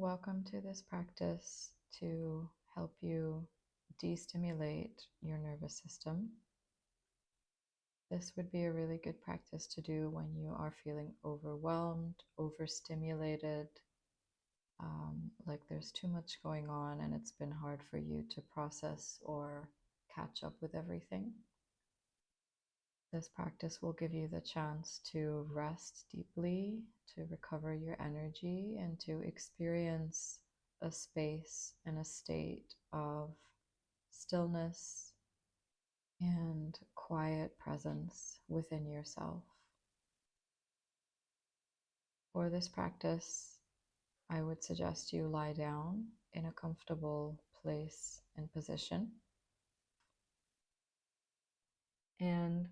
Welcome to this practice to help you destimulate your nervous system. This would be a really good practice to do when you are feeling overwhelmed, overstimulated, like there's too much going on and it's been hard for you to process or catch up with everything. This practice will give you the chance to rest deeply, to recover your energy, and to experience a space and a state of stillness and quiet presence within yourself. For this practice, I would suggest you lie down in a comfortable place and position. And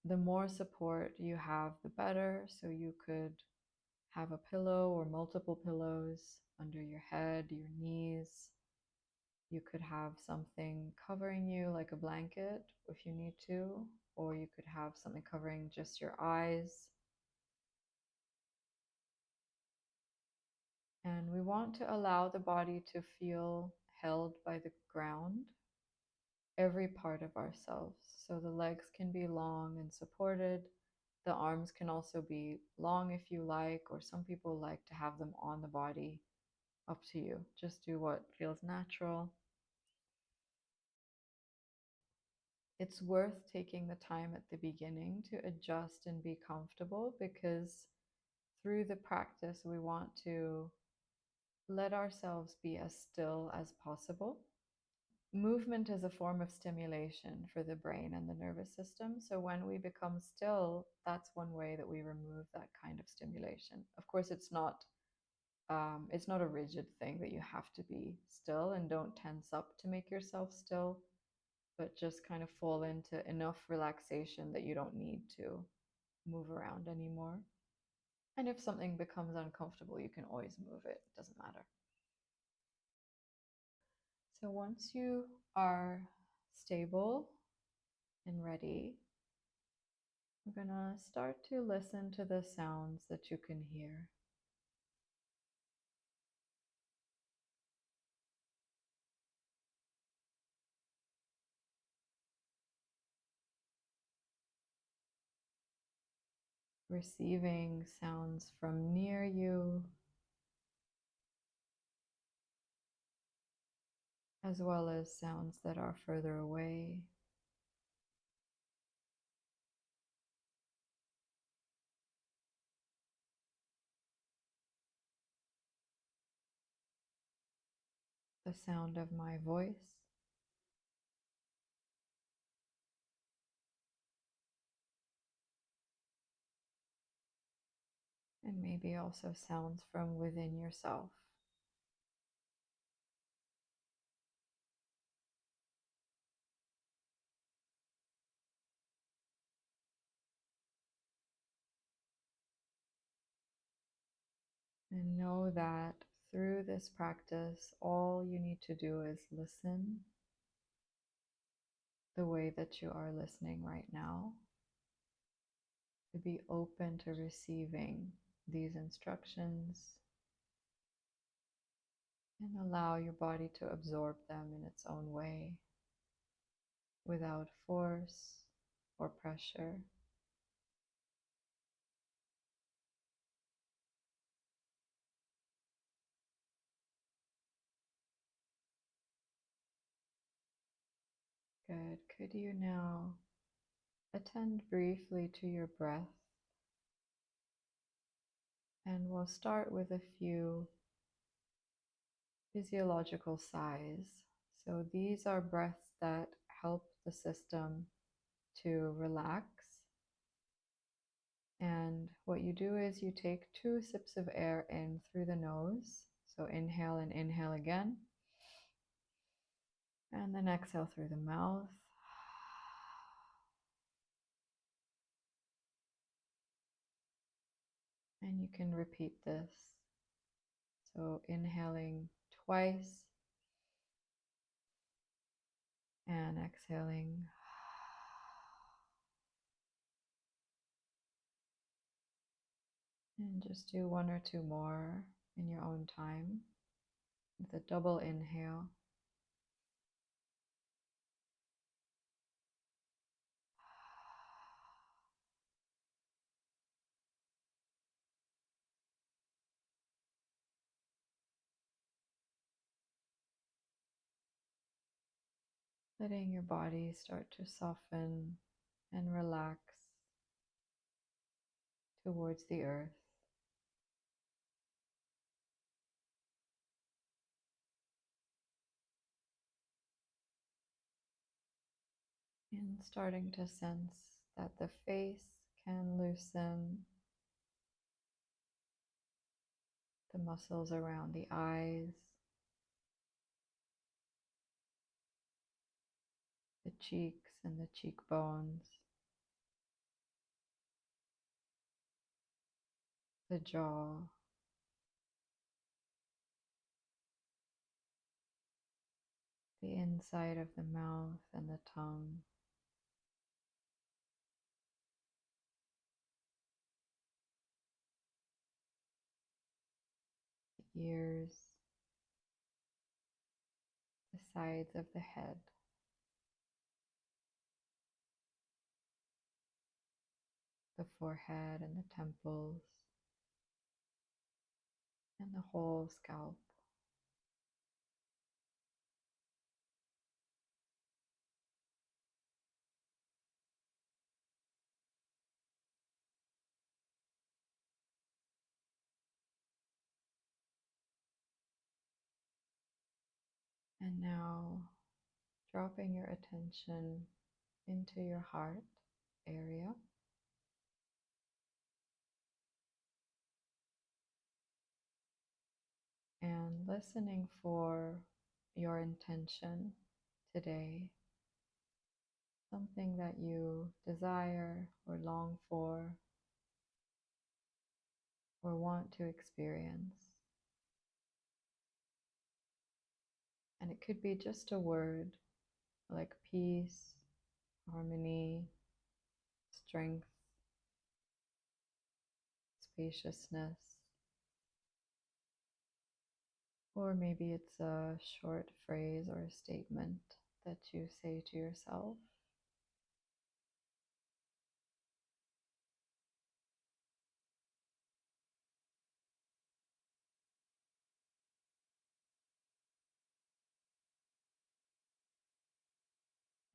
the more support you have, the better. So you could have a pillow or multiple pillows under your head, your knees. You could have something covering you like a blanket if you need to, or you could have something covering just your eyes. And we want to allow the body to feel held by the ground, every part of ourselves. So the legs can be long and supported. The arms can also be long if you like, or some people like to have them on the body. Up to you. Just do what feels natural. It's worth taking the time at the beginning to adjust and be comfortable, because through the practice, we want to let ourselves be as still as possible. Movement is a form of stimulation for the brain and the nervous system. So when we become still, that's one way that we remove that kind of stimulation. Of course, it's not a rigid thing that you have to be still, and don't tense up to make yourself still, but just kind of fall into enough relaxation that you don't need to move around anymore. And if something becomes uncomfortable, you can always move it. It doesn't matter. So once you are stable and ready, we're going to start to listen to the sounds that you can hear. Receiving sounds from near you, as well as sounds that are further away. The sound of my voice, and maybe also sounds from within yourself. And know that through this practice, all you need to do is listen the way that you are listening right now, to be open to receiving these instructions and allow your body to absorb them in its own way without force or pressure. Good. Could you now attend briefly to your breath? And we'll start with a few physiological sighs. So these are breaths that help the system to relax. And what you do is you take 2 sips of air in through the nose. So inhale and inhale again. And then exhale through the mouth. And you can repeat this. So inhaling twice and exhaling. And just do 1 or 2 more. in your own time with a double inhale. Letting your body start to soften and relax towards the earth. And starting to sense that the face can loosen, the muscles around the eyes, the cheeks and the cheekbones, the jaw, the inside of the mouth and the tongue, the ears, the sides of the head, the forehead and the temples, and the whole scalp. And now dropping your attention into your heart area. And listening for your intention today, something that you desire or long for or want to experience. And it could be just a word like peace, harmony, strength, spaciousness, or maybe it's a short phrase or a statement that you say to yourself.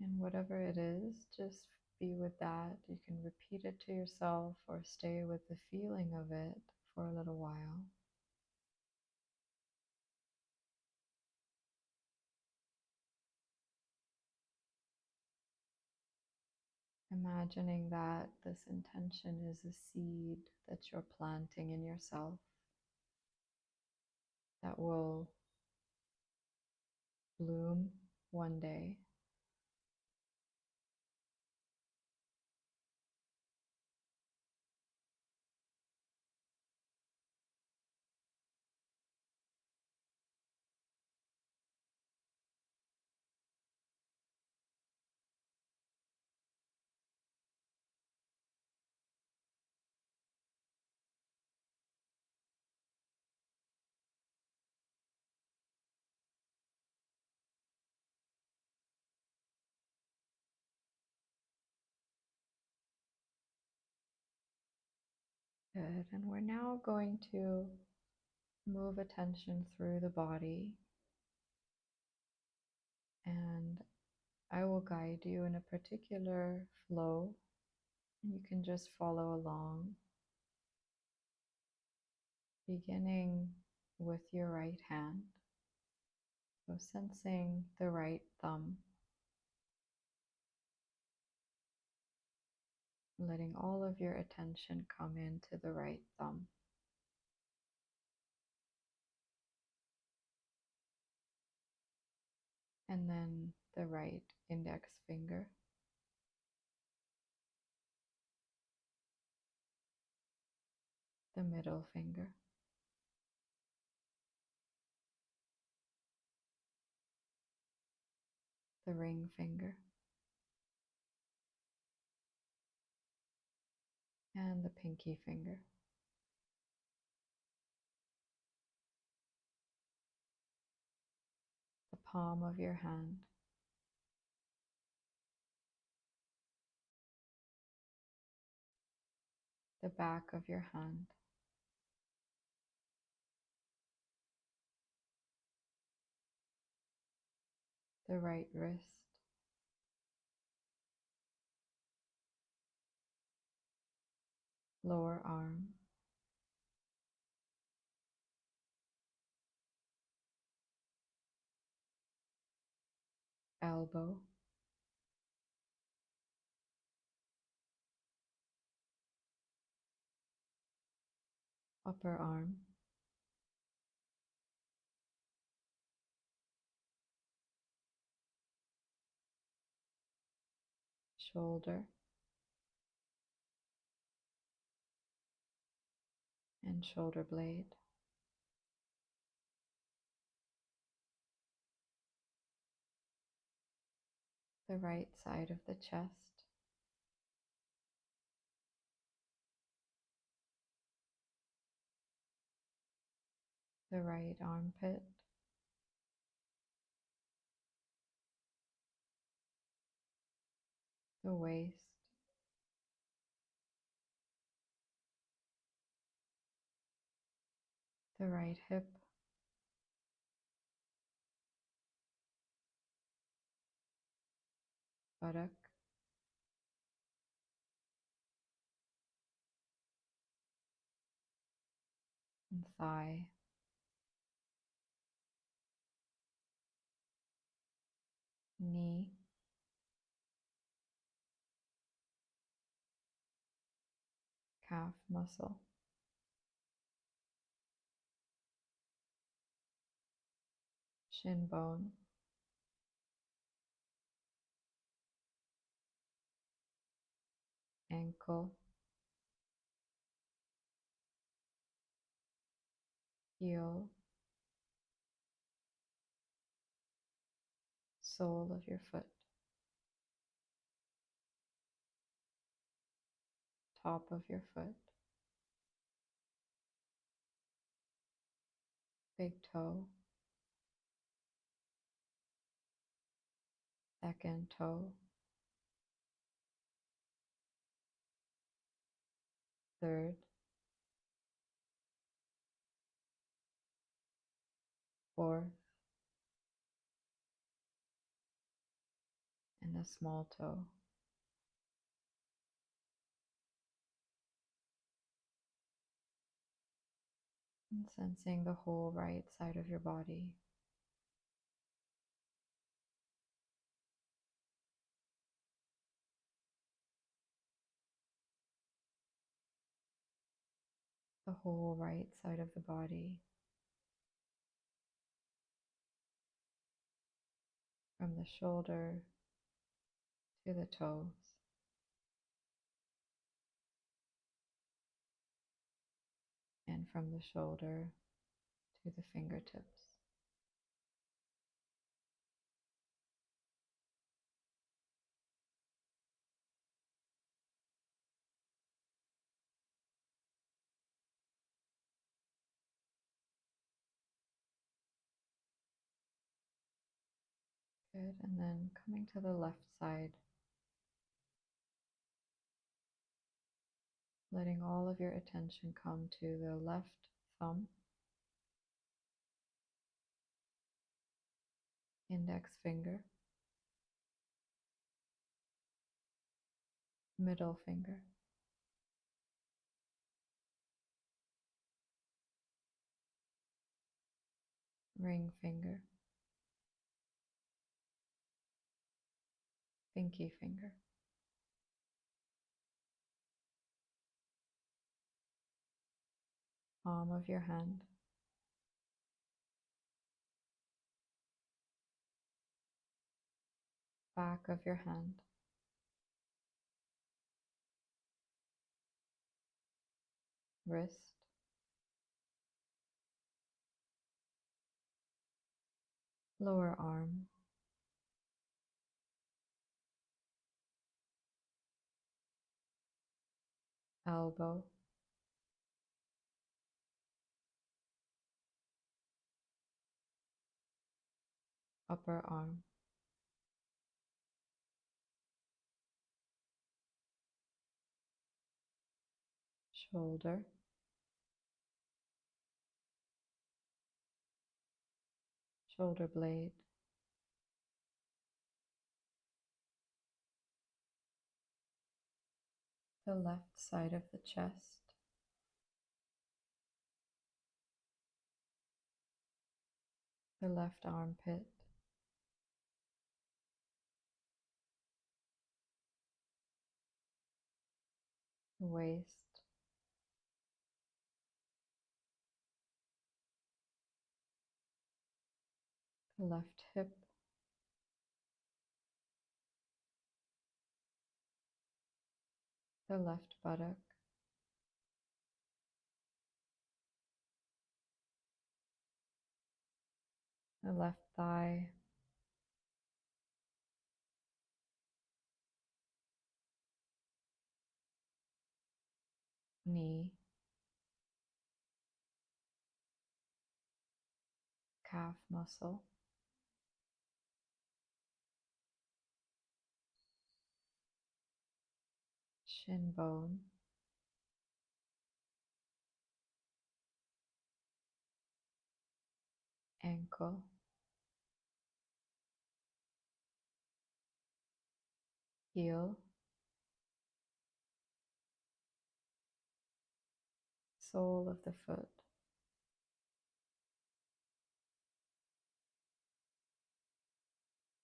And whatever it is, just be with that. You can repeat it to yourself or stay with the feeling of it for a little while. Imagining that this intention is a seed that you're planting in yourself that will bloom one day. Good. And we're now going to move attention through the body. And I will guide you in a particular flow. And you can just follow along, beginning with your right hand. So sensing the right thumb, letting all of your attention come into the right thumb. And then the right index finger. The middle finger. The ring finger. And the pinky finger. palm of your hand, the back of your hand, the right wrist, lower arm, elbow, upper arm, shoulder, and shoulder blade. The right side of the chest, the right armpit, the waist, the right hip, buttock, and thigh, knee, calf muscle, shin bone, ankle, heel, sole of your foot, top of your foot, big toe, second toe, third, fourth, and a small toe. And sensing the whole right side of your body. The whole right side of the body. From the shoulder to the toes. And from the shoulder to the fingertips. Good, and then coming to the left side, letting all of your attention come to the left thumb, index finger, middle finger, ring finger, pinky finger, palm of your hand, back of your hand, wrist, lower arm, elbow, upper arm, shoulder, shoulder blade, the left side of the chest, the left armpit, the waist, the left hip, the left buttock, the left thigh, knee, calf muscle, shin bone, ankle, heel, sole of the foot,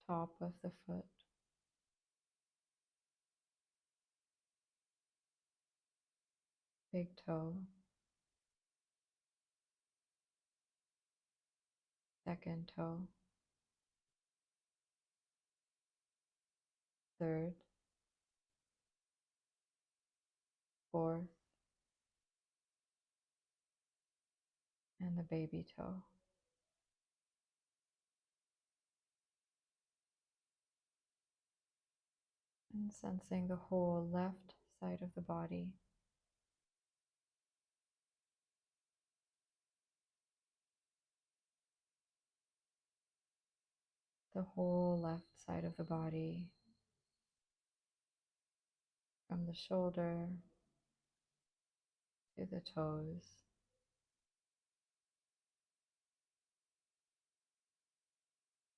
top of the foot, big toe, second toe, third, fourth, and the baby toe. And sensing the whole left side of the body, the whole left side of the body, from the shoulder to the toes,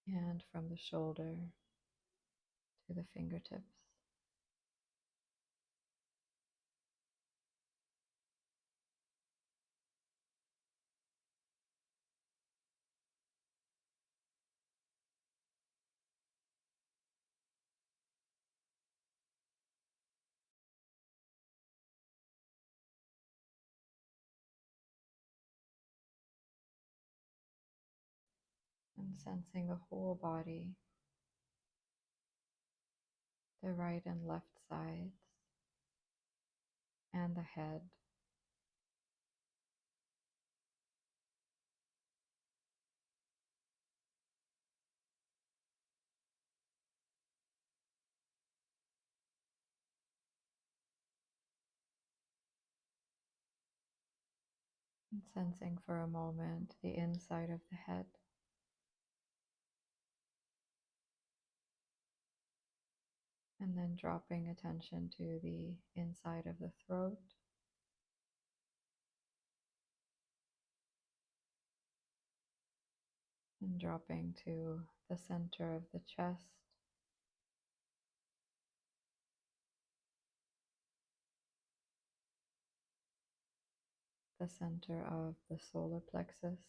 and from the shoulder to the fingertips. And sensing the whole body, the right and left sides, and the head. And sensing for a moment the inside of the head. And then dropping attention to the inside of the throat. And dropping to the center of the chest. The center of the solar plexus.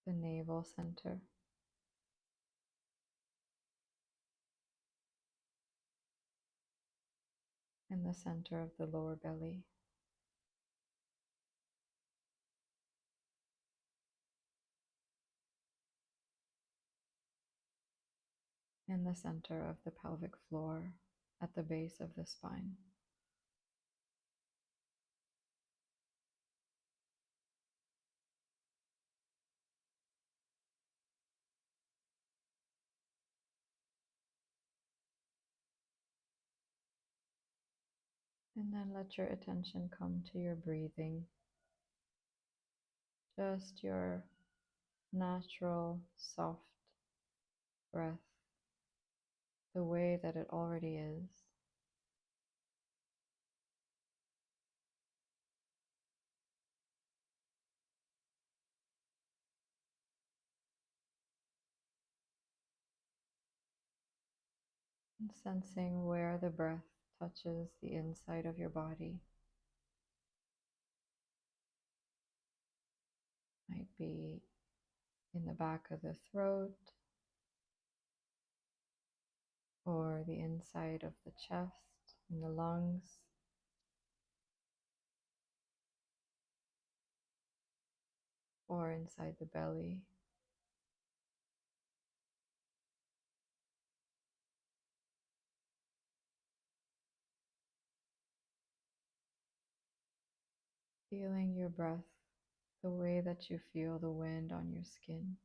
The navel center. In the center of the lower belly. In the center of the pelvic floor at the base of the spine. And then let your attention come to your breathing, just your natural, soft breath, the way that it already is. And sensing where the breath touches the inside of your body. Might be in the back of the throat, or the inside of the chest, in the lungs, or inside the belly. Feeling your breath the way that you feel the wind on your skin.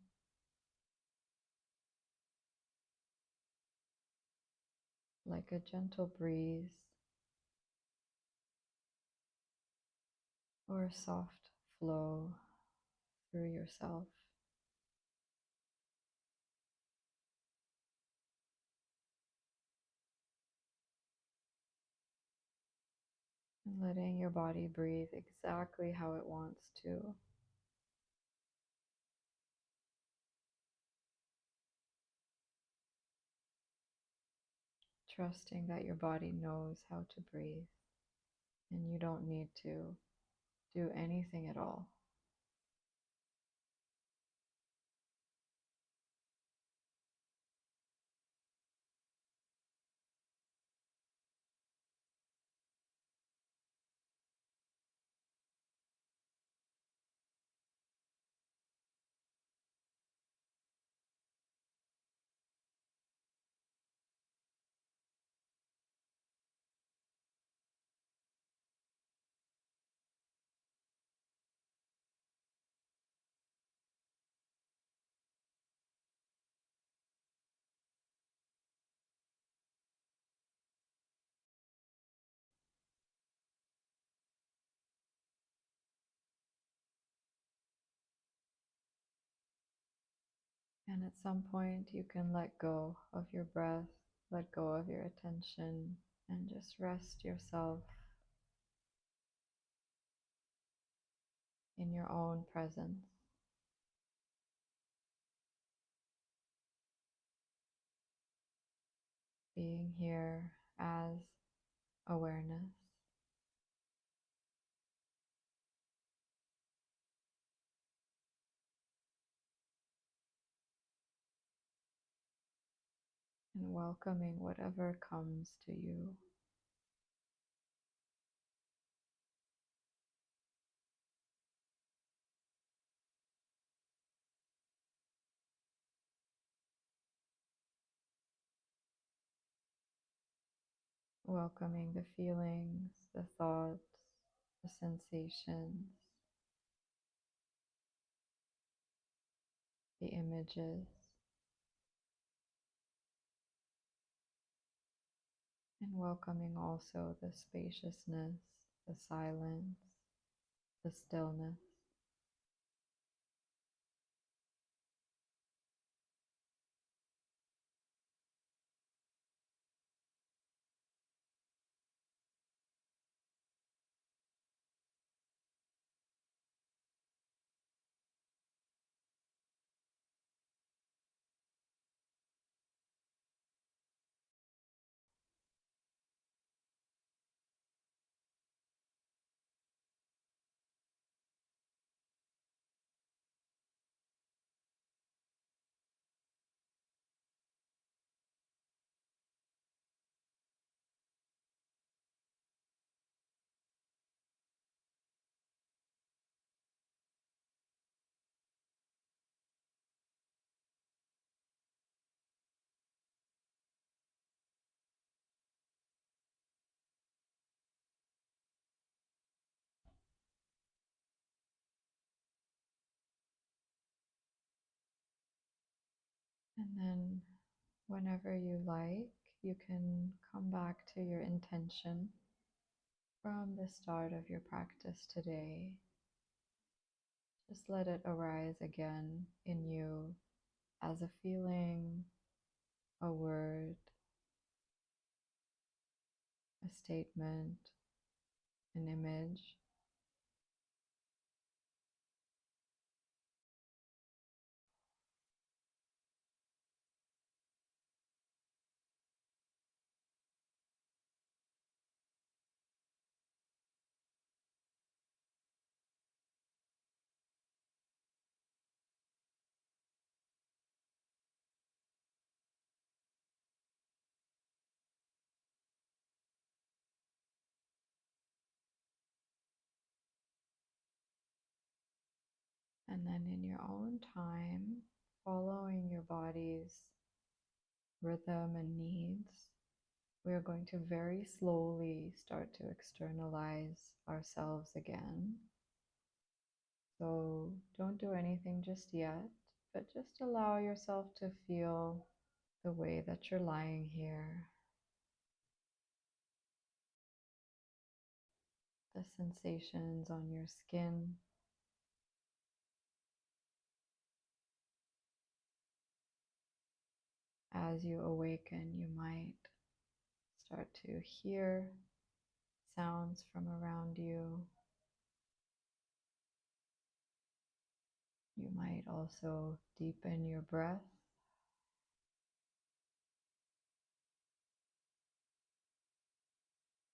Like a gentle breeze or a soft flow through yourself. And letting your body breathe exactly how it wants to. Trusting that your body knows how to breathe and you don't need to do anything at all. And at some point, you can let go of your breath, let go of your attention, and just rest yourself in your own presence. Being here as awareness. And welcoming whatever comes to you. Welcoming the feelings, the thoughts, the sensations, the images, and welcoming also the spaciousness, the silence, the stillness. And then whenever you like, you can come back to your intention from the start of your practice today, just let it arise again in you as a feeling, a word, a statement, an image. And then in your own time, following your body's rhythm and needs, we are going to very slowly start to externalize ourselves again. So don't do anything just yet, but just allow yourself to feel the way that you're lying here, the sensations on your skin. As you awaken, you might start to hear sounds from around you. You might also deepen your breath.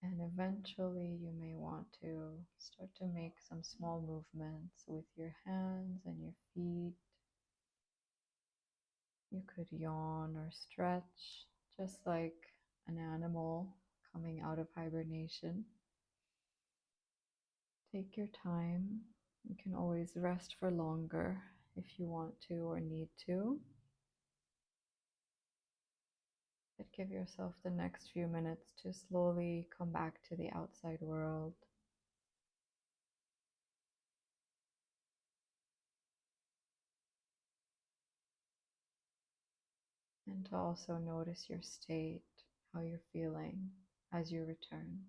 And eventually you may want to start to make some small movements with your hands and your feet. You could yawn or stretch, just like an animal coming out of hibernation. Take your time. You can always rest for longer if you want to or need to. But give yourself the next few minutes to slowly come back to the outside world. And to also notice your state, how you're feeling as you return.